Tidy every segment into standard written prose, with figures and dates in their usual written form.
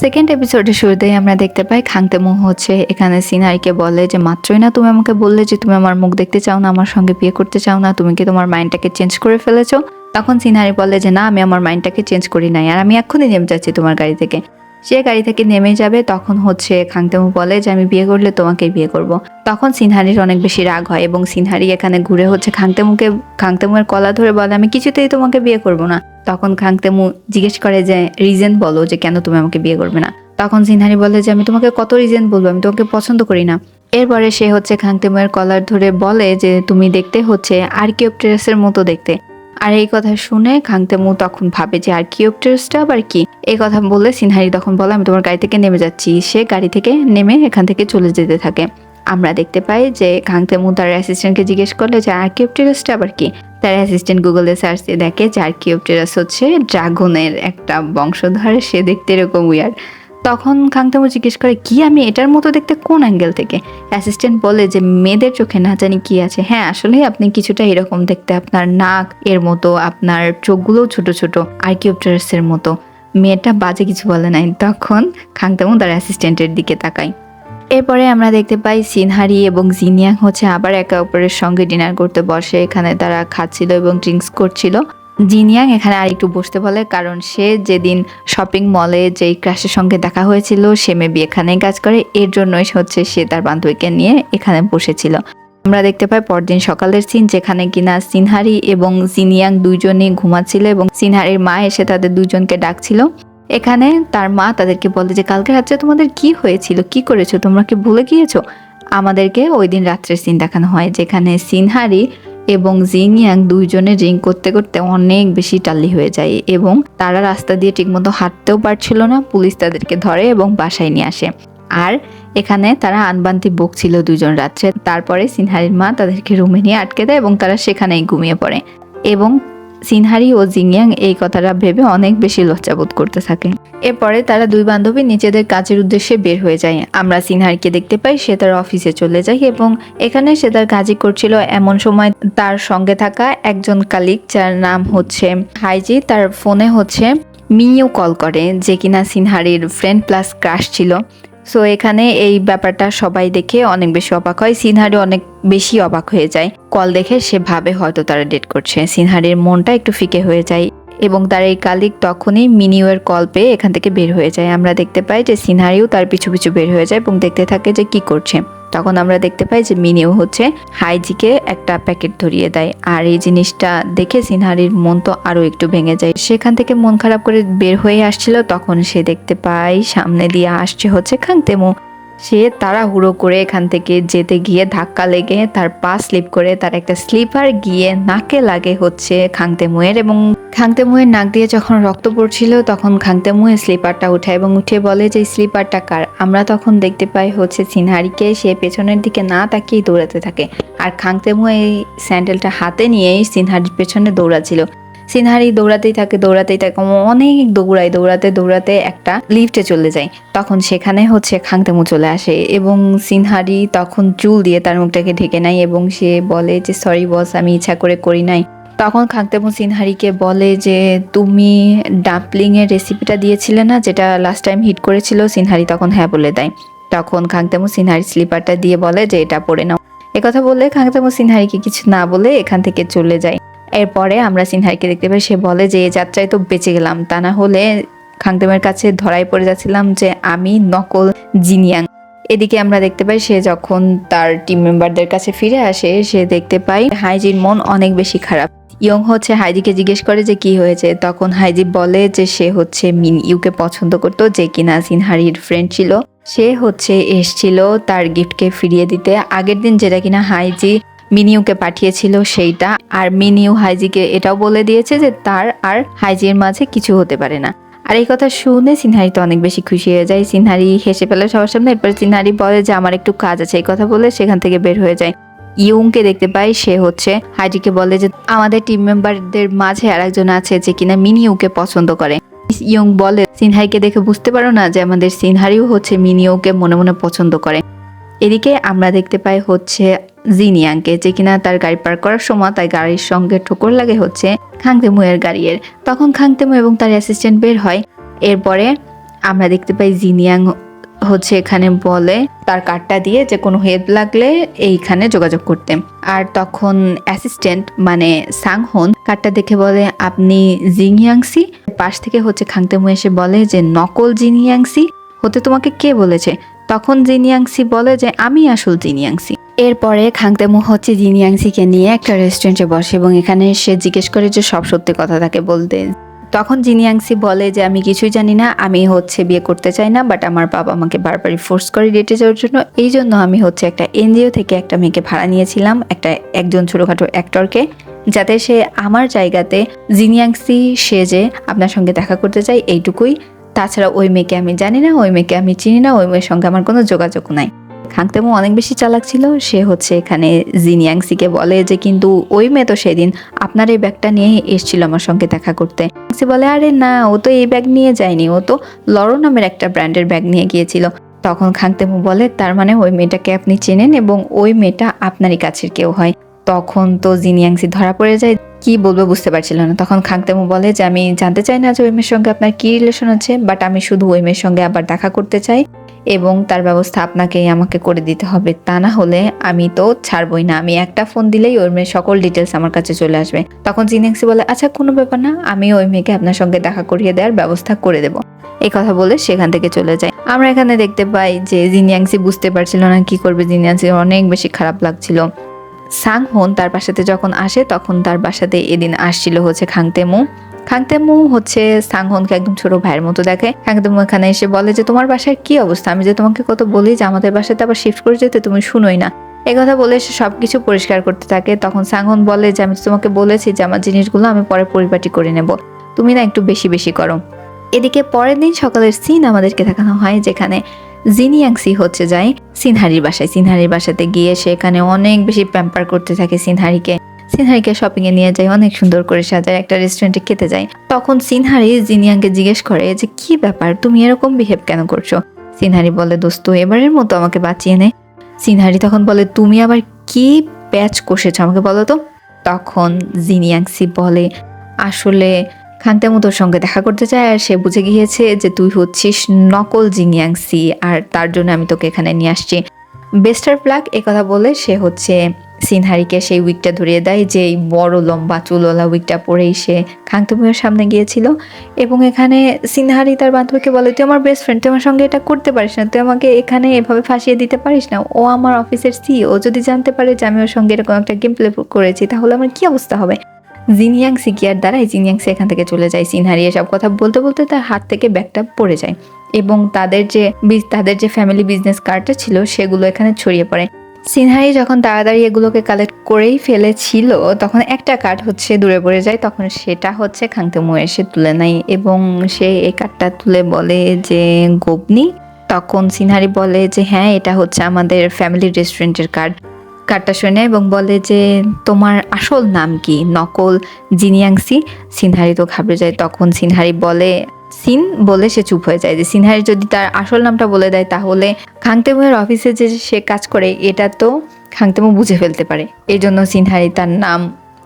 Second এপিসোডের শুরুতেই আমরা দেখতে পাই খাংতেমু হচ্ছে এখানে সিনহারিকে বলে যে মাত্রই না তুমি আমাকে বললে যে তুমি আমার মুখ দেখতে চাও না, আমার সঙ্গে বিয়ে করতে চাও না, তুমি কি তোমার মাইন্ডটাকে চেঞ্জ করে ফেলেছো? তখন সিনহারি বলে যে না, আমি আমার মাইন্ডটাকে চেঞ্জ করি নাই, আর আমি এক্ষুনি নেমে যাচ্ছি তোমার গাড়ি থেকে। সে গাড়ি থেকে নেমে যাবে, তখন হচ্ছে খাংতেমু বলে যে আমি বিয়ে করলে তোমাকেই বিয়ে করব। তখন সিনহারির অনেক বেশি রাগ হয় এবং সিনহারি এখানে ঘুরে হচ্ছে খাংতেমুয়ের কলা ধরে বলে আমি কিছুতেই তোমাকে বিয়ে করব না। তখন খাংতেমু জিজ্ঞেস করে যে রিজন বলো যে কেন তুমি আমাকে বিয়ে করবে না। তখন সিনহারি বলে যে আমি তোমাকে কত রিজন বলবো, আমি তোমাকে পছন্দ করি না। এরপরে সে হচ্ছে খাংতেমুয়ের কলার ধরে বলে যে তুমি দেখতে হচ্ছে আর্কিওপটেরাসের মতো দেখতে। আর এই কথা শুনে খাংতেমু তখন ভাবে যে আর্কিওপটেরাসটা আবার কি। এই কথা বলে সিনহারি তখন বলে আমি তোমার গাড়ি থেকে নেমে যাচ্ছি। সে গাড়ি থেকে নেমে এখান থেকে চলে যেতে থাকে। আমরা দেখতে পাই যে খাংতেমু তার অ্যাসিস্ট্যান্টকে জিজ্ঞেস করলে যে আর্কিওপটেরাসটা আবার কি। তার অ্যাসিস্ট্যান্ট গুগলে সার্চ দিয়ে দেখে যে আর্কিওপটেরাস হচ্ছে ড্রাগনের একটা বংশধর, সে দেখতে এরকম উইয়ার্ড। তখন খাংতেমু জিজ্ঞেস করে কি আমি এটার মতো দেখতে কোন অ্যাঙ্গেল থেকে? অ্যাসিস্ট্যান্ট বলে যে মেয়েদের চোখে না জানি কি আছে, হ্যাঁ আসলে আপনি কিছুটা এরকম দেখতে, আপনার নাক এর মতো, আপনার চোখগুলোও ছোট ছোট আর্কিওপটেরাসের মতো। মেয়েটা বাজে কিছু বলে নাই। তখন খাংতেমু তার অ্যাসিস্ট্যান্টের দিকে তাকায়। এরপরে আমরা দেখতে পাই সিনহারি এবং জিনিয়াং হচ্ছে আবার একে অপরের সঙ্গে ডিনার করতে বসে। এখানে তারা খাচ্ছিল এবং ড্রিঙ্কস করছিল। জিনিয়াং এখানে আর একটু বসতে বলে, কারণ সে যেদিন শপিং মলে যেই ক্রাশের সঙ্গে দেখা হয়েছিল সে মেবি এখানেই কাজ করে, এর জন্যই হচ্ছে সে তার বান্ধবীকে নিয়ে এখানে বসেছিল। আমরা দেখতে পাই পরদিন সকালের সিন, যেখানে কিনা সিনহারি এবং জিনিয়াং দুইজনই ঘুমাচ্ছিল এবং সিনহারির মা এসে তাদের দুজনকে ডাকছিল। এখানে তার মা তাদেরকে বলে যে কালকে রাত্রে তোমাদের কি হয়েছিল, কি করেছো, তোমরা কি ভুলে গিয়েছো? আমাদেরকে ওই দিন রাত্রের সিন দেখানো হয়, যেখানে সিনহারি এবং জিনিয়াং দুইজনে ড্রিঙ্ক করতে করতে অনেক বেশি টাল্লি হয়ে যায় এবং তারা রাস্তা দিয়ে ঠিকমতো হাঁটতেও পারছিল না। পুলিশ তাদেরকে ধরে এবং বাসায় নিয়ে আসে। আর এখানে তারা আনবান্তি বকছিল দুজন রাত্রে। তারপরে সিনহারির মা তাদেরকে রুমে নিয়ে আটকে দেয় এবং তারা সেখানেই ঘুমিয়ে পড়ে এবং সিনহারি ও জিনিয়াং এই কথাটা ভেবে অনেক বেশি লজ্জাবোধ করতে থাকে। এরপরে তারা দুই বান্ধবী নিজেদের কাজের উদ্দেশ্যে বের হয়ে যায়। আমরা সিনহারিকে দেখতে পাই, সে তার অফিসে চলে যায় এবং এখানে সে তার কাজই করছিল। এমন সময় তার সঙ্গে থাকা একজন কালিগ, যার নাম হচ্ছে হাইজি, তার ফোনে হচ্ছে মিনিও কল করে, যে কিনা সিনহারির ফ্রেন্ড প্লাস ক্রাশ ছিল। সো এখানে এই ব্যাপারটা সবাই দেখে অনেক বেশি অবাক হয়। সিনহারি অনেক বেশি অবাক হয়ে যায়। কল দেখে সে ভাবে হয়তো তারা ডেট করছে। সিনহারির মনটা একটু ফিকে হয়ে যায় এবং তার এই কালিগ তখনই মিনিওয়ের কল পেয়ে এখান থেকে বের হয়ে যায়। আমরা দেখতে পাই যে সিনহারিও তার পিছু পিছু বের হয়ে যায় এবং দেখতে থাকে যে কি করছে। তখন আমরা দেখতে পাই যে মিনিও হচ্ছে হাইজিকে একটা প্যাকেট ধরিয়ে দেয়। আর এই জিনিসটা দেখে সিনহারির মন তো আরো একটু ভেঙে যায়। সেখান থেকে মন খারাপ করে বের হয়ে আসছিল, তখন সে দেখতে পায় সামনে দিয়ে আসছে হচ্ছে খাংতেমু। সে তাড়াহুড়ো করে এখান থেকে যেতে গিয়ে ধাক্কা লেগে তার পা স্লিপ করে তার একটা স্লিপার গিয়ে নাকে লাগে হচ্ছে খাংতেমুয়ের, এবং খাংতেমুয়ের নাক দিয়ে যখন রক্ত পড়ছিল তখন খাংতেমুয়ের স্লিপারটা উঠায় এবং উঠে বলে যে স্লিপারটা কার। আমরা তখন দেখতে পাই হচ্ছে সিনহারিকে, সে পেছনের দিকে না তাকিয়ে দৌড়াতে থাকে আর খাংতেমু এই স্যান্ডেলটা হাতে নিয়েই সিনহারির পেছনে দৌড়াচ্ছিল। সিনহারি দৌড়াতেই থাকে অনেক দৌড়াতে দৌড়াতে একটা লিফটে চলে যায়। তখন সেখানে হচ্ছে খাংতেমু চলে আসে এবং সিনহারি তখন চুল দিয়ে তার মুখটাকে ঢেকে নেয় এবং সে বলে যে সরি বস, আমি ইচ্ছা করে করি নাই। তখন খাংতেমু সিনহারিকে বলে যে তুমি ডাম্পলিং এর রেসিপিটা দিয়েছিলে না, যেটা লাস্ট টাইম হিট করেছিল? সিনহারি তখন হ্যাঁ বলে দেয়। তখন খাংতেমু সিনহারি স্লিপারটা দিয়ে বলে যে এটা পরে নাও। একথা বলে খাংতেমু সিনহারিকে কিছু না বলে এখান থেকে চলে যায়। এরপরে আমরা সিনহারিকে দেখতে পাই, সে বলে যে এই যাত্রায় তো বেঁচে গেলাম, তা না হলে খাংতেমের কাছে ধরাই পড়ে যাচ্ছিলাম যে আমি নকল জিনিয়াং। এদিকে আমরা দেখতে পাই সে যখন তার টিম মেম্বারদের কাছে ফিরে আসে, সে দেখতে পাই হাইজির মন অনেক বেশি খারাপ। ইয়ং হচ্ছে হাইজিকে জিজ্ঞেস করে যে কি হয়েছে। তখন হাইজি বলে যে সে হচ্ছে মিন ইউকে পছন্দ করতো, যে কিনা সিনহারির ফ্রেন্ড ছিল। সে হচ্ছে এসছিল তার গিফটকে ফিরিয়ে দিতে, আগের দিন যেটা কিনা হাইজি মিনিউকে পাঠিয়েছিল সেইটা। আর মিনিউ হাইজিকে এটাও বলে দিয়েছে যে তার আর হাইজির মাঝে কিছু হতে পারে না। আর এই কথা শুনে সিনহারি তো অনেক বেশি খুশি হয়ে যায়। সিনহারি হেসে ফেলে সবার সামনে। এরপর সিনহারি বলে যে আমার একটু কাজ আছে, এই কথা বলে সেখান থেকে বের হয়ে যায়। ইয়ংকে দেখতে পাই, সে হচ্ছে হাইজিকে বলে যে আমাদের টিম মেম্বারদের মাঝে আর একজন আছে যে কিনা মিনিউকে পছন্দ করে। ইয়ং বলে সিনহারিকে দেখে বুঝতে পারো না যে আমাদের সিনহারিও হচ্ছে মিনিউকে মনে মনে পছন্দ করে। এদিকে আমরা দেখতে পাই হচ্ছে জিনিয়াংকে, যে কিনা তার গাড়ি পার্ক করার সময় তার গাড়ির সঙ্গে ঠোকর লাগে হচ্ছে খাংতেমুয়ের গাড়ির। তখন খাংতেমু এবং তার অ্যাসিস্ট্যান্ট বের হয়। এরপরে আমরা দেখতে পাই জিনিয়াং হচ্ছে এখানে বলে তার কার্ডটা দিয়ে যে কোনো হেল্প লাগলে এইখানে যোগাযোগ করতে। আর তখন অ্যাসিস্ট্যান্ট মানে সাংহন কার্ডটা দেখে বলে আপনি জিনিয়াংসি। পাশ থেকে হচ্ছে খাংতেমু এসে বলে যে নকল জিনিয়াংসি হতে তোমাকে কে বলেছে? তখন জিনিয়াংসি বলে যে আমি আসল জিনিয়াংসি। এরপরে খাংতেমু হচ্ছে জিনিয়াংসিকে নিয়ে একটা রেস্টুরেন্টে বসে এবং এখানে সে জিজ্ঞেস করে যে সব সত্যি কথা তাকে বলতে। তখন জিনিয়াংসি বলে যে আমি কিছুই জানি না, আমি হচ্ছে বিয়ে করতে চাই না, বাট আমার বাবা আমাকে বারবারই ফোর্স করে ডেটে যাওয়ার জন্য। এই জন্য আমি হচ্ছে একটা এনজিও থেকে একটা মেয়েকে ভাড়া নিয়েছিলাম, একজন ছোটখাটো অ্যাক্টরকে, যাতে সে আমার জায়গাতে জিনিয়াংসি সেজে আপনার সঙ্গে দেখা করতে চাই, এইটুকুই। তাছাড়া ওই মেয়েকে আমি জানি না, ওই মেয়েকে আমি চিনি না, ওই মেয়ের সঙ্গে আমার কোনো যোগাযোগ নাই। খাংতেমু অনেক বেশি চালাক ছিল, সে হচ্ছে এখানে জিনিয়াংসিকে বলে যে কিন্তু ওই মেয়ে তো সেদিন আপনার এই ব্যাগটা নিয়ে এসেছিল আমার সঙ্গে দেখা করতে। সে বলে আরে না, ও তো এই ব্যাগ নিয়ে যায়নি, ও তো লরো নামের একটা ব্র্যান্ডের ব্যাগ নিয়ে গিয়েছিল। তখন খাংতেমু বলে তার মানে ওই মেয়েটাকে আপনি চেনেন এবং ওই মেয়েটা আপনারই কাছের কেউ হয়। তখন তো জিনিয়াংসি ধরা পড়ে যায়, কি বলবো বুঝতে পারছিল না। তখন খাংতেমু বলে যে আমি জানতে চাই না যে ওই মেয়ের সঙ্গে আপনার কি রিলেশন আছে, বাট আমি শুধু ওই মেয়ের সঙ্গে আবার দেখা করতে চাই এবং তার ব্যবস্থা আপনাকেই আমাকে করে দিতে হবে, তা না হলে আমি তো ছাড়বই না, আমি একটা ফোন দিলেই ওই মেয়ের সকল ডিটেলস আমার কাছে চলে আসবে। তখন জিনিয়াংসি বলে আচ্ছা কোনো ব্যাপার না, আমি ওই মেয়েকে আপনার সঙ্গে দেখা করিয়ে দেওয়ার ব্যবস্থা করে দেবো। এই কথা বলে সেখান থেকে চলে যায়। আমরা এখানে দেখতে পাই যে জিনিয়াংসি বুঝতে পারছিল না কি করবে, জিনিয়াংসি অনেক বেশি খারাপ লাগছিল। সাংহন তার বাসাতে যখন আসে তখন তার বাসাতে এদিন আসছিল হচ্ছে খাংতেমু হচ্ছে সাংহনকে একদম ছোট ভাইয়ের মতো দেখে। খাংতেমু এখানে এসে বলে যে তোমার বাসার কি অবস্থা, আমি যে তোমাকে কত বলি যে আমাদের বাসাতে আবার শিফট করে যেতে, তুমি শুনোই না। এই কথা বলে সে সবকিছু পরিষ্কার করতে থাকে। তখন সাংহন বলে যে আমি তোমাকে বলেছি যে আমার জিনিসগুলো আমি পরে পরিপাটি করে নেব, তুমি না একটু বেশি বেশি করো। এদিকে পরের দিন সকালের সিন আমাদেরকে দেখানো হয় যেখানে জিনিয়াংসি হচ্ছে যায় সিনহারির বাসায়। সিনহারির বাসাতে গিয়ে সেখানে অনেক বেশি প্যাম্পার করতে থাকে সিনহারিকে শপিং এ নিয়ে যায়, অনেক সুন্দর করে সাজায়, একটা রেস্টুরেন্টে খেতে যায়। তখন সিনহারি জিনিয়াংকে জিজ্ঞেস করে যে কি ব্যাপার, তুমি এরকম বিহেভ কেন করছো? সিনহারি বলে দোস্ত এবারের মতো আমাকে বাঁচিয়ে নে। সিনহারি তখন বলে তুমি আবার কি প্যাচ কষেছ আমাকে বলো তো। তখন জিনিয়াংসি বলে আসলে খাংতেমু তোর সঙ্গে দেখা করতে চায় আর সে বুঝে গিয়েছে যে তুই হচ্ছিস নকল জিনিয়াংসি আর তার জন্য আমি তোকে এখানে নিয়ে আসছি। বেস্টার প্লাগ এ কথা বলে সে হচ্ছে সিনহারিকে সেই উইকটা ধরিয়ে দেয়, যে এই বড় লম্বা চুলওয়ালা উইকটা পরেই সে খাংতেমুয়ের সামনে গিয়েছিল। এবং এখানে সিনহারি তার বান্ধবীকে বলে তুই আমার বেস্ট ফ্রেন্ড, তুই আমার সঙ্গে এটা করতে পারিস না, তুই আমাকে এখানে এভাবে ফাঁসিয়ে দিতে পারিস না, ও আমার অফিসের ও যদি জানতে পারে যে আমি ওর সঙ্গে এরকম একটা গেম প্লে করেছি তাহলে আমার কি অবস্থা হবে। জিনিয়াংসি গিয়ার দ্বারাই জিনিয়াংসি এখান থেকে চলে যায়। সিনহারি এসব কথা বলতে বলতে তার হাত থেকে ব্যাগটা পড়ে যায় এবং তাদের যে ফ্যামিলি বিজনেস কার্ডটা ছিল সেগুলো এখানে ছড়িয়ে পড়ে। সিনহারি যখন তাড়াতাড়ি এগুলোকে কালেক্ট করেই ফেলেছিল তখন একটা কার্ড হচ্ছে দূরে পড়ে যায়, তখন সেটা হচ্ছে খাংতেমু এসে তুলে নেয় এবং সে এই কার্ডটা তুলে বলে যে গোপনি। তখন সিনহারি বলে যে হ্যাঁ এটা হচ্ছে আমাদের ফ্যামিলি রেস্টুরেন্টের কার্ডটা শুনে এবং বলে যে তোমার আসল নাম কি, নকল জিনিয়াংসি। সিনহারি তো ঘাবড়ে যায়। তখন সিনহারি বলে সিন বলে সে চুপ হয়ে যায়, যে সিনহারি যদি তার আসল নামটা বলে দেয় তাহলে খাংতেমুয়ের অফিসে যে সে কাজ করে এটা তো খাংতেমু বুঝে ফেলতে পারে। এই জন্য সিনহারি তার নাম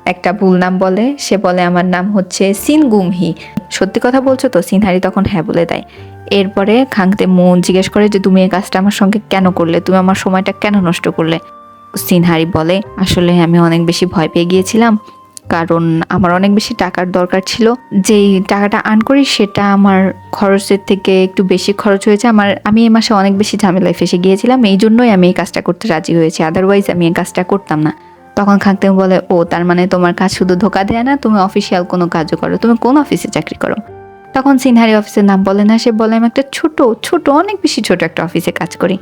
একটা ভুল নাম বলে, সে বলে আমার নাম হচ্ছে সিন গুমহি, সত্যি কথা বলছো তো? সিনহারি তখন হ্যাঁ বলে দেয়। এরপরে খাংতেমু জিজ্ঞেস করে যে তুমি এই কাজটা আমার সঙ্গে কেন করলে, তুমি আমার সময়টা কেন নষ্ট করলে? সিনহারি বলে আসলে আমি অনেক বেশি ভয় পেয়ে গিয়েছিলাম, কারণ আমার অনেক বেশি টাকার দরকার ছিল, যেই টাকাটা আর্ন করি সেটা আমার খরচের থেকে একটু বেশি খরচ হয়েছে, আমি এই মাসে অনেক বেশি ঝামেলায় ফেসে গিয়েছিলাম, এই জন্যই আমি এই কাজটা করতে রাজি হয়েছি, আদারওয়াইজ আমি এই কাজটা করতাম না। তখন খাংতেমু বলে ও তার মানে তোমার কাজ শুধু ধোকা দেয় না, তুমি অফিসিয়াল কোনো কাজও করো, তুমি কোন অফিসে চাকরি করো? তখন সিনহারি অফিসের নাম বলে না, সে বলে আমি একটা ছোট অনেক বেশি ছোট একটা অফিসে কাজ করি।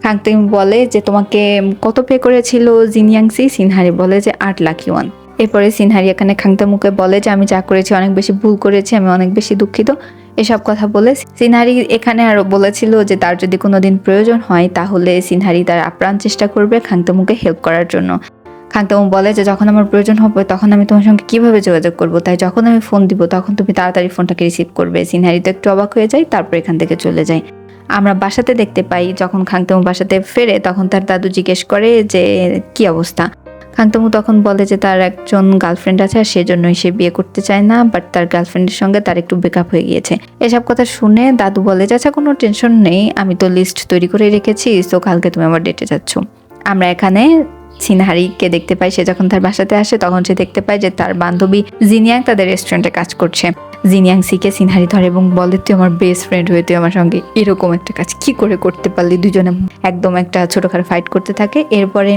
খাংতেমু বলে যে তোমাকে কত পে করেছিল জিনিয়াংসি? সিনহারি বলে যে 8 লাখ ইউয়ান। এরপরে সিনহারি এখানে খাংতেমুকে বলে যে আমি যা করেছি অনেক বেশি ভুল করেছি, আমি অনেক বেশি দুঃখিত। এসব কথা বলে সিনহারি এখানে আরো বলেছিল যে তার যদি কোনোদিন প্রয়োজন হয় তাহলে সিনহারি তার আপ্রাণ চেষ্টা করবে খাংতেমুকে হেল্প করার জন্য। খাংতেমু বলে যে যখন আমার প্রয়োজন হবে তখন আমি তোমার সঙ্গে কিভাবে যোগাযোগ করব, তাই যখন আমি ফোন দিব তখন তুমি তাড়াতাড়ি ফোনটাকে রিসিভ করবে। সিনহারি তো একটু অবাক হয়ে যায়, তারপর এখান থেকে চলে যায়। আমরা বাসাতে দেখতে পাই যখন খাংতেমু বাসাতে ফেরে তখন তার দাদু জিজ্ঞেস করে যে কি অবস্থা। খাংতেমু তখন বলে যে তার একজন গার্লফ্রেন্ড আছে আর সেজন্যই সে বিয়ে করতে চায় না, বাট তার গার্লফ্রেন্ডের সঙ্গে তার একটু ব্রেকআপ হয়ে গিয়েছে। এসব কথা শুনে দাদু বলে যে আচ্ছা কোনো টেনশন নেই, আমি তো লিস্ট তৈরি করে রেখেছি, তো কালকে তুমি আমার ডেটে যাচ্ছ। আমরা এখানে সিনহারিকে দেখতে পাই, সে যখন তার বাসাতে আসে তখন সে দেখতে পায় যে তার বান্ধবী জিনিয়াং তাদের রেস্টুরেন্টে কাজ করছে। জিনিয়াং সিকে সিনহারি ধরে এবং বলে তুই আমার বেস্ট ফ্রেন্ড হয়ে তুই আমার সঙ্গে এরকম একটা কাজ কি করে করতে পারলি। দুজনে একদম একটা ছোটখাটো ফাইট করতে থাকে। এরপরে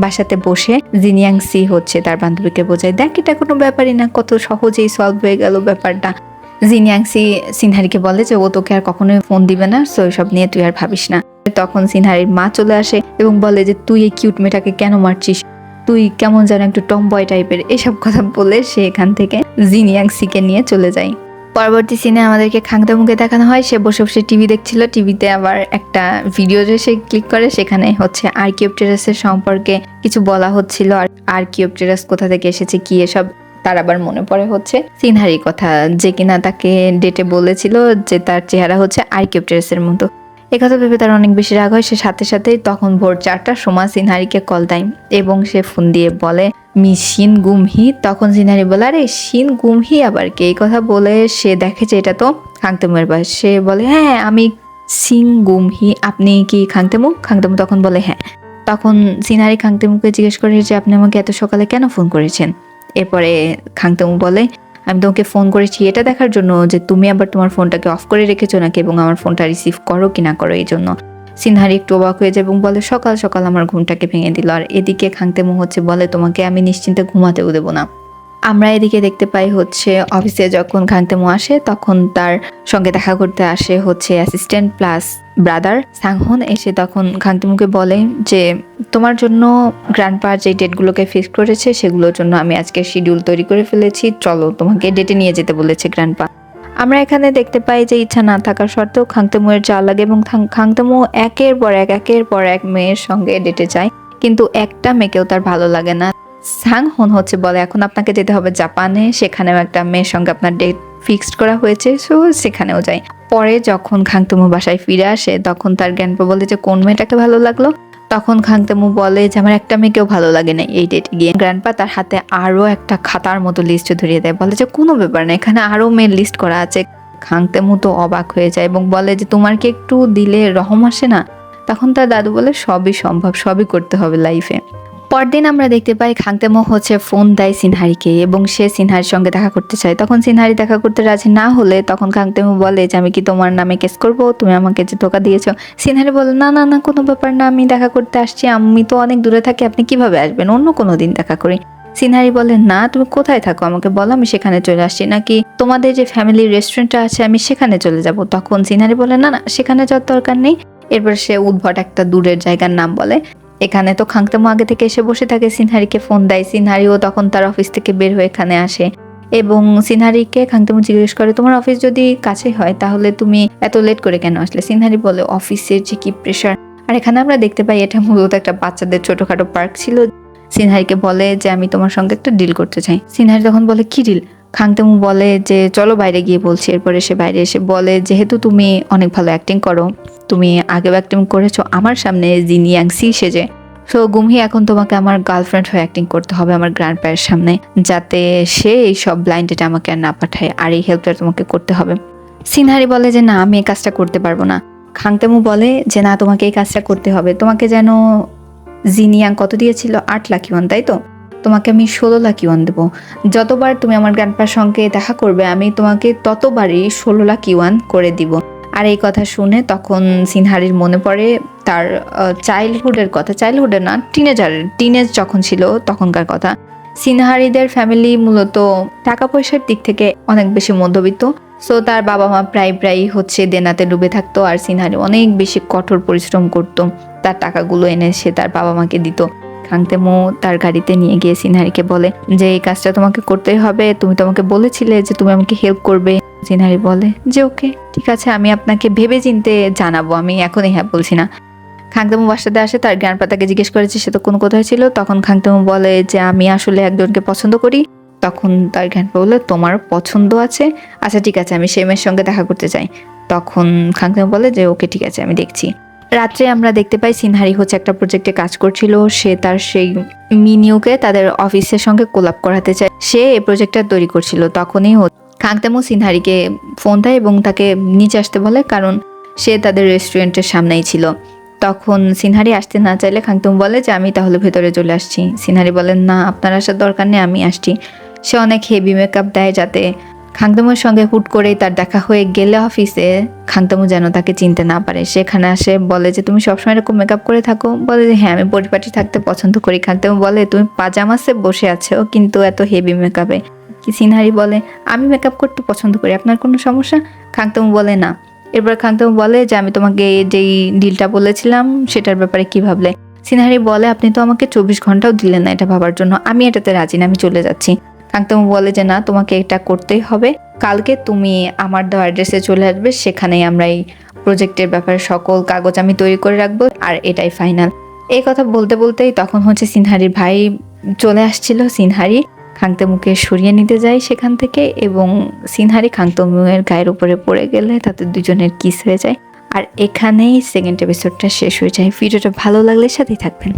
বাসাতে বসে জিনিয়াং সি হচ্ছে তার বান্ধবীকে বোঝায় দেখ এটা কোনো ব্যাপারই না, কত সহজেই সলভ হয়ে গেল ব্যাপারটা। জিনিয়াং সি সিনহারিকে বলে যে ও তোকে আর কখনোই ফোন দিবে না, সো সব নিয়ে তুই আর ভাবিস না। তখন সিনহারির মা চলে আসে এবং বলে যে তুই এই কিউট মেয়েটাকে কেন মারছিস, তুই কেমন যেন একটু টম বয় টাইপের, এসব কথা বলে সে এখান থেকে জিনিয়াং সিকে নিয়ে চলে যায়। পরবর্তী সিনে আমাদেরকে খাংতেমুকে দেখানো হয়, সে বসে বসে টিভি দেখছিল। টিভিতে আবার একটা ভিডিও সে ক্লিক করে, সেখানে হচ্ছে আর্কিওপটেরাসের সম্পর্কে কিছু বলা হচ্ছিল। আর আর্কিওপটেরাস কোথা থেকে এসেছে কি এসব তার আবার মনে পড়ে হচ্ছে সিনহারির কথা, যে কিনা তাকে ডেটে বলেছিল যে তার চেহারা হচ্ছে আর্কিওপটেরাসের মতো। একথা ভেবে তার অনেক বেশি রাগ হয়। সে সাথে সাথেই তখন ভোর 4টার সময় সিনহারিকে কল দেয় এবং সে ফোন দিয়ে বলে মি শিন গুমহি। তখন সিনহারি বলে আরে শিন গুমহি আবার কে, এই কথা বলে সে দেখে যে এটা তো খাংতেমুর বয়স। সে বলে হ্যাঁ আমি শিন গুমহি, আপনি কি খাংতেমু? খাংতেমু তখন বলে হ্যাঁ। তখন সিনহারি খাংতেমুকে জিজ্ঞেস করে যে আপনি আমাকে এত সকালে কেন ফোন করেছেন। এরপরে খাংতেমু বলে আমি তোমাকে ফোন করেছি এটা দেখার জন্য যে তুমি আবার তোমার ফোনটাকে অফ করে রেখেছো নাকি এবং আমার ফোনটা রিসিভ করো কি না করো এই জন্য। সিনহারি একটু অবাক হয়ে যায় এবং বলে সকাল সকাল আমার ঘুমটাকে ভেঙে দিল। আর এদিকে খাংতেমু হচ্ছে বলে তোমাকে আমি নিশ্চিন্তে ঘুমাতেও দেবো না। আমরা এদিকে দেখতে পাই হচ্ছে অফিসে যখন খাংতেমু আসে তখন তার সঙ্গে দেখা করতে আসে হচ্ছে অ্যাসিস্ট্যান্ট প্লাস ব্রাদার সাংহন। এসে তখন খাংতেমুকে বলে যে তোমার জন্য গ্র্যান্ডপা যে ডেটগুলোকে ফিক্স করেছে সেগুলোর জন্য আমি আজকে শিডিউল তৈরি করে ফেলেছি, চলো তোমাকে ডেটে নিয়ে যেতে বলেছে গ্র্যান্ডপা। আমরা এখানে দেখতে পাই যে ইচ্ছা না থাকার সত্ত্বেও খাংতেমুয়ের যা লাগে এবং খাংতেমু একের পর এক মেয়ের সঙ্গে ডেটে যায়, কিন্তু একটা মেয়েকেও তার ভালো লাগে না। সাংহন হচ্ছে বলে এখন আপনাকে যেতে হবে জাপানে, সেখানেও একটা মেয়ের সঙ্গে আপনার ডেট ফিক্সড করা হয়েছে, সো সেখানেও যায়। পরে যখন খাংতেমু বাসায় ফিরে আসে তখন তার গ্র্যান্ডপা বলে যে কোন মেয়েটাকে ভালো লাগলো। তখন খাংতেমু বলে যে আমার একটা মেয়েকেও ভালো লাগে না এই ডেটে গিয়ে। গ্র্যান্ডপা তার হাতে আরো একটা খাতার মতো লিস্ট ধরিয়ে দেয়, বলে যে কোনো ব্যাপার না, এখানে আরো মেয়ের লিস্ট করা আছে। খাংতেমু তো অবাক হয়ে যায় এবং বলে যে তোমার কি একটু দিলে রহম আসে না। তখন তার দাদু বলে সবই সম্ভব, সবই করতে হবে লাইফে। পরদিন আমরা দেখতে পাই খাংতেমু হচ্ছে ফোন দেয় সিনহারিকে এবং সে সিনহারির সঙ্গে দেখা করতে চায়। তখন সিনহারি দেখা করতে রাজি না হলে তখন খাংতেমু বলে যে আমি কি তোমার নামে কেস করব, তুমি আমাকে যে ধোকা দিয়েছো। সিনহারি বলে না না না কোনো ব্যাপার না, আমি দেখা করতে আসছি, আমি তো অনেক দূরে থাকি, আপনি কিভাবে আসবেন, অন্য কোনো দিন দেখা করি। সিনহারি বলে না তুমি কোথায় থাকো আমাকে বলো, আমি সেখানে চলে আসছি, নাকি তোমাদের যে ফ্যামিলি রেস্টুরেন্টটা আছে আমি সেখানে চলে যাব। তখন সিনহারি বলে না না সেখানে যাওয়ার দরকার নেই। এরপর সে উদ্ভট একটা দূরের জায়গার নাম বলে। এখানে তো খাংতেমু আগে থেকে এসে বসে থাকে, সিনহারিকে ফোন দেয়। সিনহারিও তখন তার অফিস থেকে বের হয়ে এখানে আসে এবং সিনহারিকে খাংতেমু জিজ্ঞেস করে তোমার অফিস যদি কাছে হয় তাহলে তুমি এত লেট করে কেন আসলে। সিনহারি বলে অফিসের যে কি প্রেশার। আর এখানে আমরা দেখতে পাই এটা মূলত একটা বাচ্চাদের ছোটখাটো পার্ক ছিল। সিনহারিকে বলে যে আমি তোমার সঙ্গে একটা ডিল করতে চাই। সিনহারি তখন বলে কি ডিল। খাংতেমু বলে যে চলো বাইরে গিয়ে বলছি। এরপরে সে বাইরে এসে বলে যেহেতু তুমি অনেক ভালো অ্যাক্টিং করো, তুমি আগেও অ্যাক্টিং করেছো আমার সামনে জিনিয়াং সি সেজে, সো গুমহি এখন তোমাকে আমার গার্লফ্রেন্ড হয়ে অ্যাক্টিং করতে হবে আমার গ্র্যান্ডপায়ের সামনে, যাতে সে এই সব ব্লাইন্ড ডেটে আমাকে আর না পাঠায়, আর এই হেল্পটা তোমাকে করতে হবে। সিনহারি বলে যে না আমি এই কাজটা করতে পারবো না। খাংতেমু বলে যে না তোমাকে এই কাজটা করতে হবে, তোমাকে যেন জিনিয়াং কত দিয়েছিল 8 লাখ ইউয়ান তাই তো, তোমাকে আমি 16 লাখ ইউয়ান দেবো। যতবার তুমি আমার গ্র্যান্ডপার সঙ্গে দেখা করবে আমি তোমাকে ততবারই 16 লাখ ইউয়ান করে দিব। আর এই কথা শুনে তখন সিনহারির মনে পড়ে তার চাইল্ডহুডের কথা, চাইল্ডহুডের না টিনেজ যখন ছিল তখনকার কথা। সিনহারিদের ফ্যামিলি মূলত টাকা পয়সার দিক থেকে অনেক বেশি মধ্যবিত্ত, সো তার বাবা মা প্রায় হচ্ছে দেনাতে ডুবে থাকতো। আর সিনহারি অনেক বেশি কঠোর পরিশ্রম করতো, তার টাকাগুলো এনে সে তার বাবা মাকে দিত। খাংতেমু তার গাড়িতে নিয়ে গিয়ে সিনহারিকে বলে যে এই কাজটা তোমাকে করতেই হবে, তুমি তোমাকে বলেছিলে যে তুমি আমাকে হেল্প করবে। সিনহারি বলে যে ওকে ঠিক আছে, আমি আপনাকে ভেবে চিনতে জানাবো, আমি এখনই হ্যাঁ বলছি না। খাংতেমু বাসাতে আসে, তার গ্র্যান্ডপা তাকে জিজ্ঞেস করেছে সে তো কোন কোথায় ছিল। তখন খাংতেমু বলে যে আমি আসলে একজনকে পছন্দ করি। তখন তার গ্র্যান্ডপা বলে তোমার পছন্দ আছে, আচ্ছা ঠিক আছে আমি সেই মেয়ের সঙ্গে দেখা করতে চাই। তখন খাংতেমু বলে যে ওকে ঠিক আছে আমি দেখছি। রাত্রে আমরা দেখতে পাই সিনহারি হচ্ছে একটা প্রজেক্টে কাজ করছিল। সে তার সেই মিনিউকে তাদের অফিসের সঙ্গে কোলাপ করাতে চায়। সে এই প্রজেক্টটা তৈরি করছিল। তখনই খাংতেমু সিনহারিকে ফোন দেয় এবং তাকে নিচে আসতে বলে, কারণ সে তাদের রেস্টুরেন্টের সামনেই ছিল। তখন সিনহারি আসতে না চাইলে খাংতেমু বলে যে আমি তাহলে ভেতরে চলে আসছি। সিনহারি বলেন না, আপনার আসার দরকার নেই, আমি আসছি। সে অনেক হেভি মেকআপ দেয় যাতে খাংতেমুর সঙ্গে হুট করেই তার দেখা হয়ে গেলে অফিসে খাংতেমু যেন তাকে চিনতে না পারে। সেখানে আসে, বলে যে তুমি সবসময় এরকম মেকআপ করে থাকো? বলে যে হ্যাঁ, আমি পরিপাটি থাকতে পছন্দ করি। খাংতেমু বলে তুমি পাজামাসে বসে আছো কিন্তু এত হেভি মেকআপে। সিনহারি বলে আমি মেকআপ করতে পছন্দ করি, আপনার কোনো সমস্যা? খাংতেমু বলে না। এরপর খাংতেমু বলে যে আমি তোমাকে যেই ডিলটা বলেছিলাম সেটার ব্যাপারে কি ভাবলে? সিনহারি বলে আপনি তো আমাকে 24 ঘন্টাও দিলেন না এটা ভাবার জন্য, আমি এটাতে রাজি না, আমি চলে যাচ্ছি। খাংতেমু বলে যে না, তোমাকে এটা করতেই হবে। কালকে তুমি আমার দেওয়া অ্যাড্রেসে চলে আসবে, সেখানেই আমরা এই প্রজেক্টের ব্যাপারে সকল কাগজ আমি তৈরি করে রাখবো, আর এটাই ফাইনাল। এই কথা বলতে বলতেই তখন হচ্ছে সিনহারির ভাই চলে আসছিল। সিনহারি খাংতেমুকে সরিয়ে নিতে যায় সেখান থেকে, এবং সিনহারি খাংতেমুয়ের গায়ের উপরে পড়ে গেলে তাদের দুজনের কিস হয়ে যায়। আর এখানেই সেকেন্ড এপিসোডটা শেষ হয়ে যায়। ভিডিওটা ভালো লাগলে সাথেই থাকবেন।